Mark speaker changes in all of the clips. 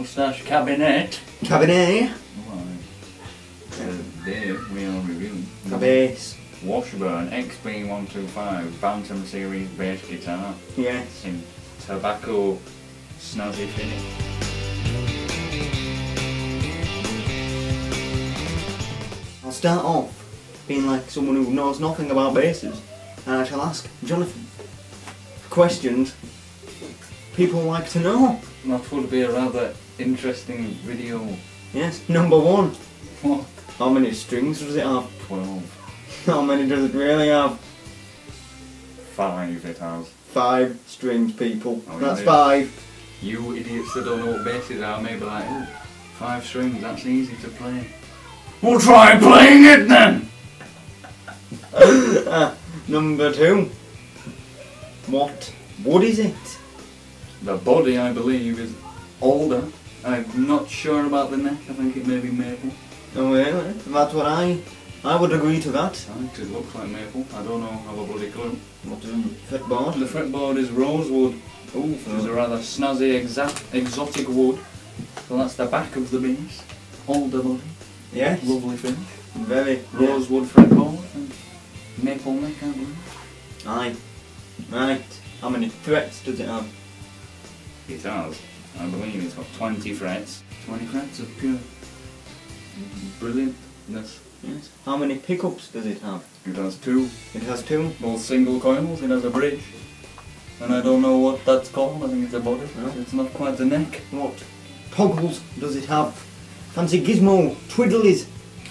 Speaker 1: moustache cabinet.
Speaker 2: Cabinet.
Speaker 1: Today we are reviewing
Speaker 2: A bass.
Speaker 1: Washburn xb125 bantam series bass guitar
Speaker 2: Yes.
Speaker 1: in tobacco snazzy finish.
Speaker 2: I'll start off being like someone who knows nothing about basses, and I shall ask Jonathan questions people like to know.
Speaker 1: That would be a rather interesting video.
Speaker 2: Yes. Number one.
Speaker 1: What?
Speaker 2: How many strings does it have?
Speaker 1: 12.
Speaker 2: How many does it really have?
Speaker 1: 5 it has.
Speaker 2: 5 strings, people.
Speaker 1: Oh,
Speaker 2: That's
Speaker 1: really?
Speaker 2: 5.
Speaker 1: You idiots that don't know what basses are may be like, oh, 5 strings, that's easy to play. We'll try playing it then!
Speaker 2: Number 2. What wood is it?
Speaker 1: The body, I believe, is older. I'm not sure about the neck, I think it may be maple.
Speaker 2: Oh really? That's what I would agree to that.
Speaker 1: I think it looks like maple, I don't know, have a bloody clue.
Speaker 2: What fretboard?
Speaker 1: The fretboard is rosewood, which is a rather snazzy, exotic wood. So that's the back of the bass. Older body,
Speaker 2: Yes.
Speaker 1: lovely finish.
Speaker 2: Very.
Speaker 1: Rosewood fretboard and maple neck, I believe.
Speaker 2: Aye. Right. How many frets does it have?
Speaker 1: It has. I believe it's got 20 frets. 20 frets of pure brilliantness.
Speaker 2: Yes. How many pickups does it have?
Speaker 1: It has 2,
Speaker 2: It has 2.
Speaker 1: both single coils, it has a bridge. And I don't know what that's called, I think it's a body.
Speaker 2: No.
Speaker 1: It's not quite the neck.
Speaker 2: What toggles does it have? Fancy gizmo twiddlies.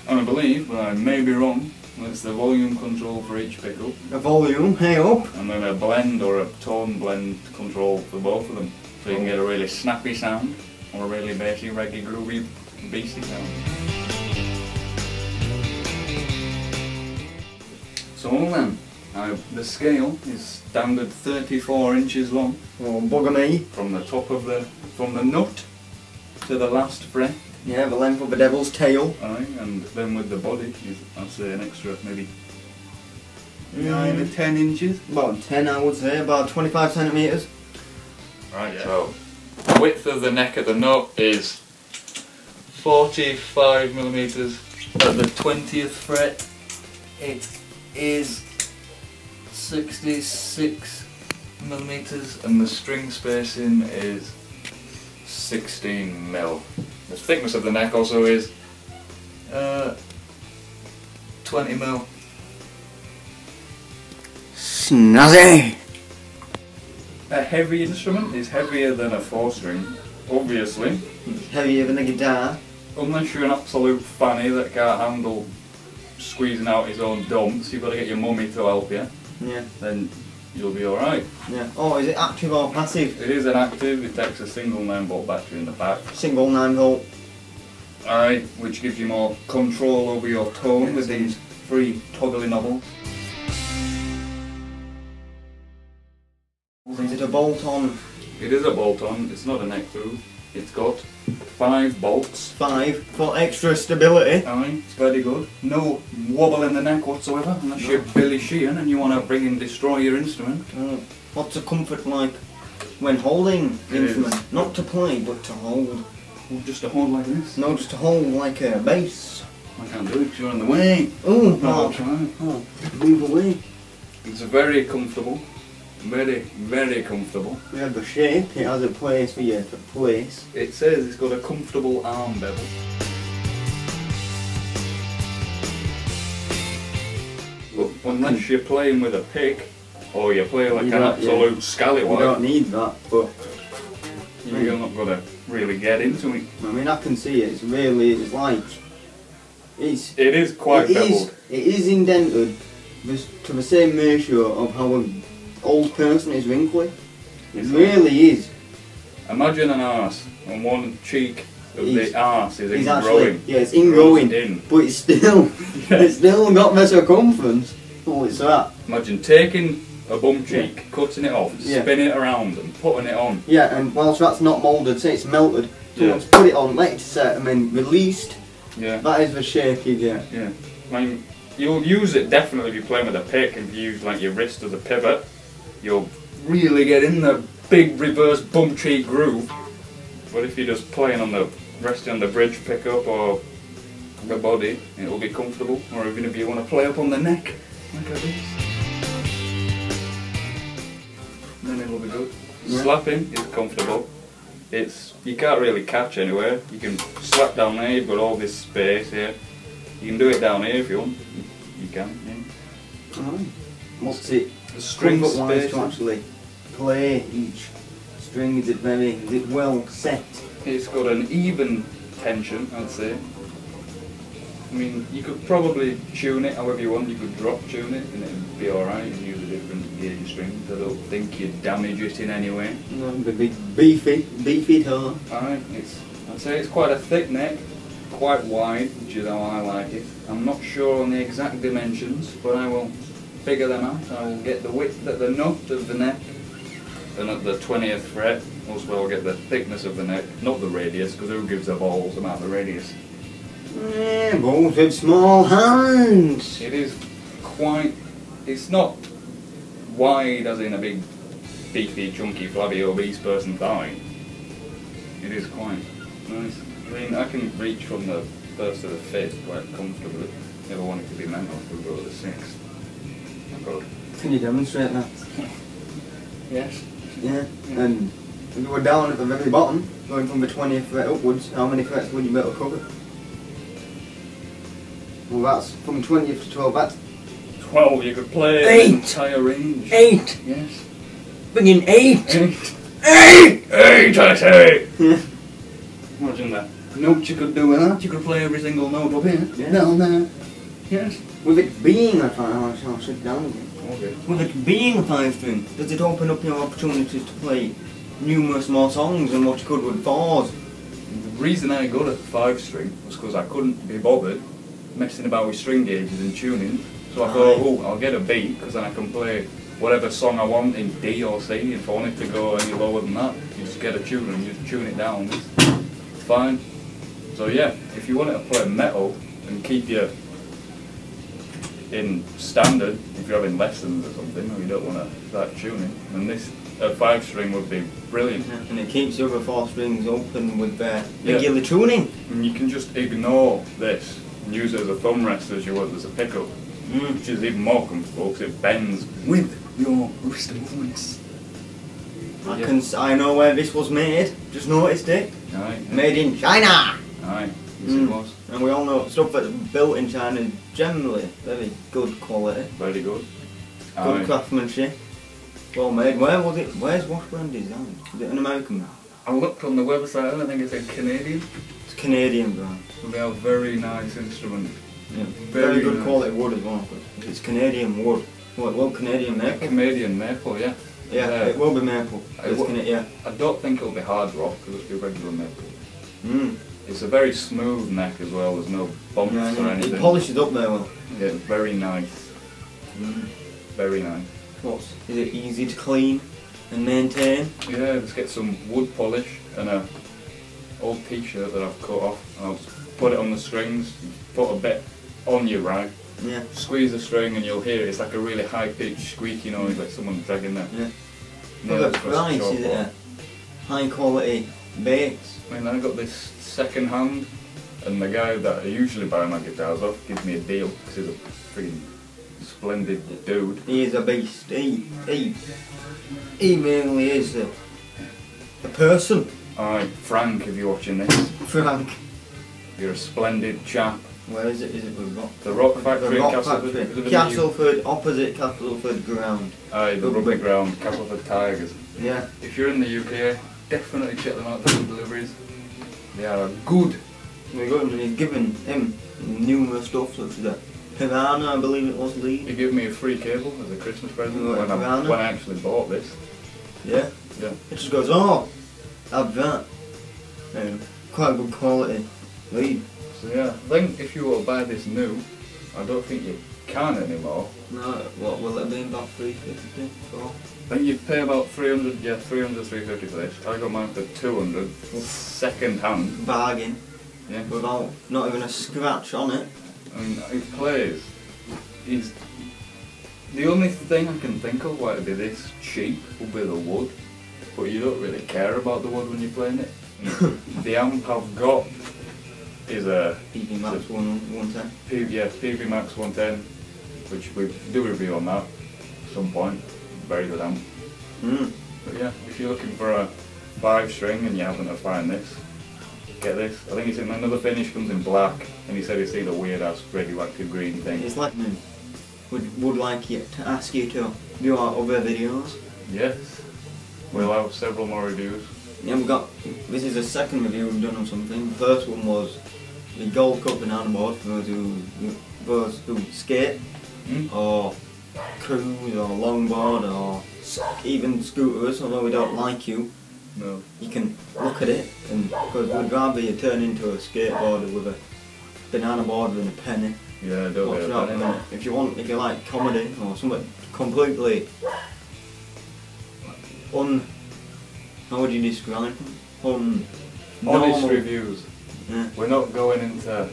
Speaker 1: And I believe, but I may be wrong, it's the volume control for each pickup.
Speaker 2: A volume, hey up.
Speaker 1: And then a blend or a tone blend control for both of them. So you can get a really snappy sound or a really bassy, reggae, groovy, beastie sound. So then, the scale is standard 34 inches long.
Speaker 2: Oh, bugger me.
Speaker 1: From the top of from the nut to the last fret.
Speaker 2: Yeah, the length of a devil's tail.
Speaker 1: Aye, and then with the body, I'd say an extra maybe 9 or 10 inches.
Speaker 2: About 10 I would say, about 25 centimetres.
Speaker 1: Right, yeah. So, the width of the neck at the nut is 45 millimeters. At the 20th fret, it is 66 millimeters, and the string spacing is 16 mil. The thickness of the neck also is 20 mil.
Speaker 2: Snazzy!
Speaker 1: A heavy instrument is heavier than a 4-string, obviously.
Speaker 2: It's heavier than a guitar.
Speaker 1: Unless you're an absolute fanny that can't handle squeezing out his own dumps, you've got to get your mummy to help you.
Speaker 2: Yeah.
Speaker 1: Then you'll be alright.
Speaker 2: Yeah. Oh, is it active or passive?
Speaker 1: It is an active, it takes a single 9-volt battery in the back.
Speaker 2: Single 9-volt.
Speaker 1: Aye, which gives you more control over your tone with these 3 toggly knobbles.
Speaker 2: Is it a bolt-on?
Speaker 1: It is a bolt-on, it's not a neck groove. It's got 5 bolts.
Speaker 2: 5 for extra stability.
Speaker 1: Aye, it's very good. No wobble in the neck whatsoever, unless you're Billy Sheehan and you want to bring and destroy your instrument.
Speaker 2: What's the comfort like when holding the instrument? Not to play, but to hold.
Speaker 1: Well, just to hold like this.
Speaker 2: No, just to hold like a bass.
Speaker 1: I can't do it because you're in the way.
Speaker 2: Oh,
Speaker 1: I'll
Speaker 2: no.
Speaker 1: try.
Speaker 2: Oh, move away.
Speaker 1: It's very comfortable. Very, very comfortable.
Speaker 2: We have the shape, it has a place for you to place.
Speaker 1: It says it's got a comfortable arm bevel. But unless you're playing with a pick, or you play like an absolute scallywag,
Speaker 2: You don't need that, but
Speaker 1: you're not going to really get into it.
Speaker 2: I mean, I can see it, it's really, it's like,
Speaker 1: It is quite beveled.
Speaker 2: It is indented to the same ratio of how an old person is wrinkly. It really is.
Speaker 1: Imagine an arse, and one cheek of the arse is ingrowing.
Speaker 2: Actually, yeah, it's ingrowing, but it's still, it's still got the circumference. Oh, it's that.
Speaker 1: Imagine taking a bum cheek, cutting it off, spinning it around and putting it on.
Speaker 2: Yeah, and whilst that's not moulded, say it's melted, so once put it on, let it set, and then released, that is the shape you get.
Speaker 1: Yeah. I mean, you'll use it definitely if you're playing with a pick, and if you use like your wrist as a pivot, you'll really get in the big reverse bum cheek groove. But if you're just playing on the, resting on the bridge pickup or the body, it'll be comfortable. Or even if you want to play up on the neck, like a beast, then it'll be good.
Speaker 2: Yeah.
Speaker 1: Slapping is comfortable. You can't really catch anywhere. You can slap down there, you've got all this space here. You can do it down here if you want. You can, yeah.
Speaker 2: What's it?
Speaker 1: The string
Speaker 2: Comfort-wise
Speaker 1: space
Speaker 2: to actually play each string, is it well set?
Speaker 1: It's got an even tension, I'd say. I mean, you could probably tune it however you want. You could drop tune it and it'd be alright. You can use a different gauge of strings. I don't think you'd damage it in any way.
Speaker 2: No, the big beefy toe.
Speaker 1: Alright, I'd say it's quite a thick neck, quite wide, which is how I like it. I'm not sure on the exact dimensions, but I will figure them out. I will get the width at the nut of the neck and at the 20th fret. Also I'll get the thickness of the neck, not the radius, because who gives a balls about the radius?
Speaker 2: Balls with small hands.
Speaker 1: It is quite, it's not wide as in a big beefy, chunky, flabby, obese person thigh. It is quite nice. I mean, I can reach from the first to the fifth quite comfortably. Never want it to be mental, we'll go to the sixth. Oh God.
Speaker 2: Can you demonstrate that?
Speaker 1: Yes.
Speaker 2: Yeah. And if you were down at the very bottom, going from the 20th fret upwards, how many frets would you be able to cover? Well, that's from 20th to 12, that's
Speaker 1: 12, you could play
Speaker 2: 8.
Speaker 1: the entire range.
Speaker 2: 8!
Speaker 1: Yes.
Speaker 2: Bringing 8!
Speaker 1: 8!
Speaker 2: 8!
Speaker 1: 8, I say!
Speaker 2: Yeah.
Speaker 1: Imagine that. Notes you could do with that, you could play every single note up here.
Speaker 2: Yeah.
Speaker 1: Down there. Yes.
Speaker 2: With it being a 5, I'll sit down again.
Speaker 1: Okay.
Speaker 2: With it being a 5 string, does it open up your opportunities to play numerous more songs than what you could with 4s?
Speaker 1: The reason I got a 5 string was because I couldn't be bothered messing about with string gauges and tuning. So I thought, oh, I'll get a B because then I can play whatever song I want in D or C. If I want it to go any lower than that, you just get a tuner and you just tune it down. It's fine. So yeah, if you want to play metal and keep you in standard, if you're having lessons or something, or you don't want to start tuning, then this a 5 string would be brilliant.
Speaker 2: Yeah. And it keeps the other 4 strings open with their regular tuning.
Speaker 1: And you can just ignore this and use it as a thumb rest as you would as a pickup, which is even more comfortable because it bends with your wrist movements.
Speaker 2: I know where this was made, just noticed it.
Speaker 1: Aye.
Speaker 2: Made in China!
Speaker 1: Aye, yes it was.
Speaker 2: And we all know stuff that's built in China is generally very good quality.
Speaker 1: Very good.
Speaker 2: Good craftsmanship. Well made. Where was it? Where's Washburn designed? Is it an American brand?
Speaker 1: I looked on the website and I think it's a Canadian.
Speaker 2: It's a Canadian brand.
Speaker 1: They have very nice instruments.
Speaker 2: Yeah. Very good
Speaker 1: nice.
Speaker 2: quality wood as well. It's Canadian wood. Well, Canadian maple.
Speaker 1: Canadian maple, yeah.
Speaker 2: Yeah, it will be maple. Yeah.
Speaker 1: I don't think it'll be hard rock because it'll be regular maple.
Speaker 2: Mm.
Speaker 1: It's a very smooth neck as well, there's no bumps or anything.
Speaker 2: It polishes up there well.
Speaker 1: Yeah, it's very nice. Very nice.
Speaker 2: Is it easy to clean and maintain?
Speaker 1: Yeah, just get some wood polish and a old t-shirt that I've cut off and I'll just put it on the strings, put a bit on your rag,
Speaker 2: Yeah.
Speaker 1: squeeze the string and you'll hear it. It's like a really high-pitched squeaky noise like someone dragging that.
Speaker 2: Yeah.
Speaker 1: nails
Speaker 2: Look at
Speaker 1: across the
Speaker 2: price, is it
Speaker 1: chalkboard.
Speaker 2: a high quality base?
Speaker 1: I mean, I got this second hand and the guy that I usually buy my guitars off gives me a deal because he's a freaking splendid dude.
Speaker 2: He is a beast. He really is a person.
Speaker 1: Alright, Frank, if you're watching this,
Speaker 2: Frank.
Speaker 1: you're a splendid chap.
Speaker 2: Where is it? Is it with Rock?
Speaker 1: The Rock Factory
Speaker 2: The
Speaker 1: in
Speaker 2: Rock
Speaker 1: Castleford.
Speaker 2: Factory. Castleford, opposite Castleford Ground.
Speaker 1: Aye, the rugby ground, Castleford Tigers.
Speaker 2: Yeah.
Speaker 1: If you're in the UK, definitely check them out, for deliveries. They are good.
Speaker 2: We got him and he's given him numerous stuff such as a Piranha, I believe it was, Lee.
Speaker 1: He gave me a free cable as a Christmas present
Speaker 2: Oh,
Speaker 1: when
Speaker 2: Piranha?
Speaker 1: I actually bought this.
Speaker 2: Yeah.
Speaker 1: Yeah.
Speaker 2: It just goes, oh, have that. Quite good quality lead.
Speaker 1: So yeah, I think if you were to buy this new, I don't think you can anymore.
Speaker 2: No, what will it be, about 350 for?
Speaker 1: I think you'd pay about 300, yeah, 300, 350 for this. I got mine for 200, second hand.
Speaker 2: Bargain.
Speaker 1: Yeah.
Speaker 2: Without not even a scratch on it.
Speaker 1: I mean, he plays. He's the only thing I can think of why it'd be this cheap would be the wood, but you don't really care about the wood when you're playing it. The amp I've got is a
Speaker 2: PV Max 110.
Speaker 1: PV Max 110, which we do review on that at some point. Very good amp. But yeah, if you're looking for a 5-string and you happen to find this, get this. I think it's in another finish, comes in black, and he said he's seen a weird ass radioactive green thing.
Speaker 2: It's like would like you to ask you to do our other videos.
Speaker 1: Yes, we'll have several more reviews.
Speaker 2: Yeah, this is the second review we've done on something. The first one was the Gold Cup banana board for those who skate or cruise or longboard or even scooters, although we don't like you.
Speaker 1: No.
Speaker 2: You can look at it, and because we'd rather you turn into a skateboarder with a banana board than a penny.
Speaker 1: Yeah, don't
Speaker 2: Watch
Speaker 1: get a
Speaker 2: out,
Speaker 1: penny.
Speaker 2: if you like comedy or something completely how would you describe them?
Speaker 1: Honest
Speaker 2: Normal.
Speaker 1: reviews.
Speaker 2: Yeah.
Speaker 1: We're not going into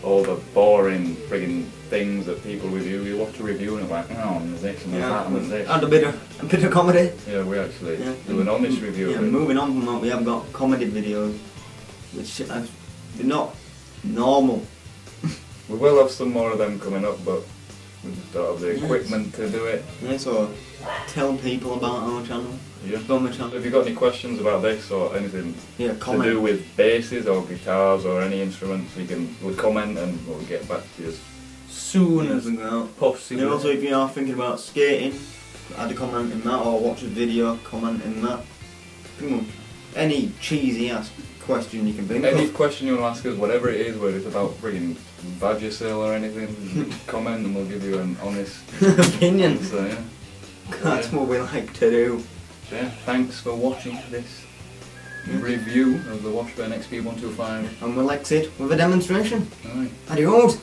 Speaker 1: all the boring friggin' things that people review. You watch a review and it's like, oh, and there's this and there's that and there's this.
Speaker 2: And a bit of comedy.
Speaker 1: Yeah, we actually do an honest review
Speaker 2: Yeah,
Speaker 1: of it.
Speaker 2: moving on from that, we have got comedy videos, which are not normal.
Speaker 1: We will have some more of them coming up, but we just don't have the equipment to do it.
Speaker 2: Yeah, so tell people about our channel.
Speaker 1: Yeah.
Speaker 2: From the channel.
Speaker 1: So if you've got any questions about this or anything
Speaker 2: Yeah,
Speaker 1: to
Speaker 2: comment.
Speaker 1: do with basses or guitars or any instruments, you can comment and we'll get back to you
Speaker 2: Soon as we go out.
Speaker 1: possibly.
Speaker 2: And also, if you are thinking about skating, add a comment in that, or watch a video, comment in that. Come on. Any cheesy ass question you can think
Speaker 1: Any
Speaker 2: of.
Speaker 1: question you want to ask us, whatever it is, whether it's about friggin' Vagisil or anything, comment and we'll give you an honest
Speaker 2: Opinion.
Speaker 1: answer, yeah.
Speaker 2: That's what we like to do.
Speaker 1: So yeah, thanks for watching this review of the Washburn xb125.
Speaker 2: And we'll exit with a demonstration.
Speaker 1: Aye.
Speaker 2: Adios.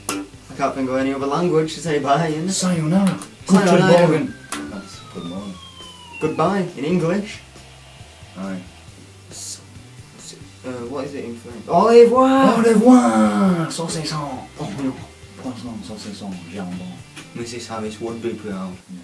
Speaker 2: I can't think of any other language to say bye in.
Speaker 1: Sayonara.
Speaker 2: Sayonara.
Speaker 1: Morgen. That's good morning.
Speaker 2: Goodbye in English.
Speaker 1: Aye.
Speaker 2: What is it in French? Au revoir.
Speaker 1: Au revoir. Saucisson. Oh no. Poisson, saucisson, jambon.
Speaker 2: Mrs. Harris would be proud.
Speaker 1: Yeah.